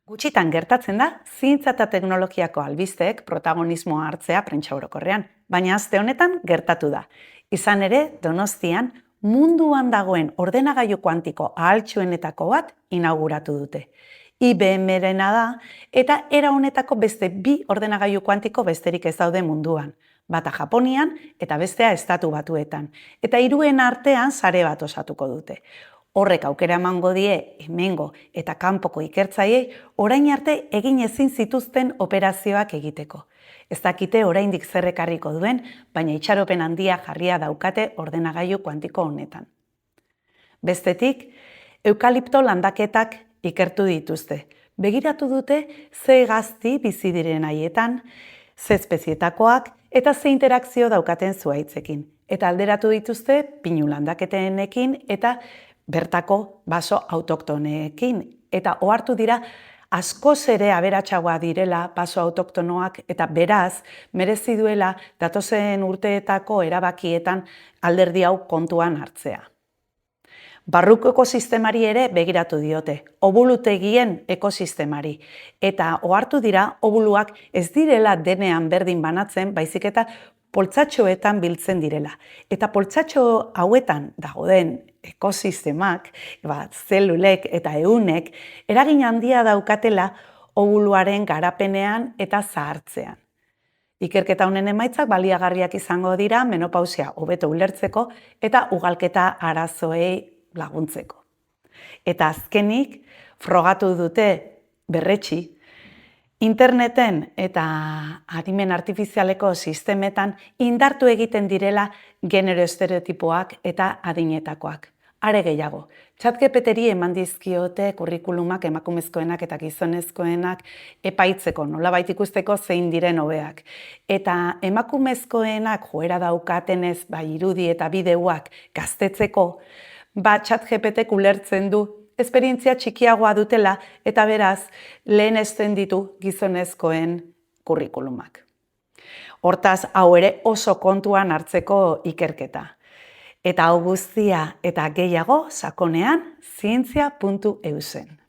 Gutxitan gertatzen da, zientzia eta teknologiako albisteek protagonismoa hartzea prentsa orokorrean, baina aste honetan gertatu da. Izan ere, Donostian, munduan dagoen ordenagailu kuantiko ahaltsuenetako bat inauguratu dute. IBM-rena da, eta era honetako beste bi ordenagailu kuantiko besterik ez daude munduan. Bata Japonian eta bestea Estatu Batuetan. Eta hiruen artean sare bat osatuko dute. Horrek aukera emango die hemengo eta kanpoko ikertzaileei orain arte egin ezin zituzten operazioak egiteko. Ez dakite oraindik zer ekarriko duen, baina itxaropen handia jarria daukate ordenagailu kuantiko honetan. Bestetik, eukalipto landaketak ikertu dituzte. Begiratu dute ze hegazti bizi diren haietan, ze espezietakoak eta ze interakzio daukaten zuhaitzekin. Eta alderatu dituzte pinu landaketenekin eta bertako baso autoktoneekin. Eta ohartu dira askoz ere aberatsagoa direla baso autoktonoak eta beraz merezi duela datozen urteetako erabakietan alderdi hau kontuan hartzea. Barruko ekosistemari ere begiratu diote, obulutegien ekosistemari. Eta ohartu dira obuluak ez direla denean berdin banatzen, baizik eta poltsatxoetan biltzen direla. Eta poltsatxo hauetan dagoen ekosistemak, zelulek eta ehunek, eragin handia daukatela obuluaren garapenean eta zahartzean. Ikerketa honen emaitzak baliagarriak izango dira menopausia hobeto ulertzeko eta ugalketa arazoei laguntzeko. Eta azkenik, frogatu dute berretsi, interneten eta adimen artifizialeko sistemetan indartu egiten direla genero estereotipoak eta adinetakoak. Are gehiago, ChatGPTri eman dizkiote kurrikulumak emakumezkoenak eta gizonezkoenak epaitzeko, nolabait ikusteko zein diren hobeak. Eta emakumezkoenak joera daukatenez irudi eta bideoak gaztetzeko, ChatGPTek ulertzen du esperientzia txikiagoa dutela eta beraz lehenesten ditu gizonezkoen kurrikulumak. Hortaz, hau ere oso kontuan hartzeko ikerketa. Eta hau guztia eta gehiago sakonean zientzia.eusen.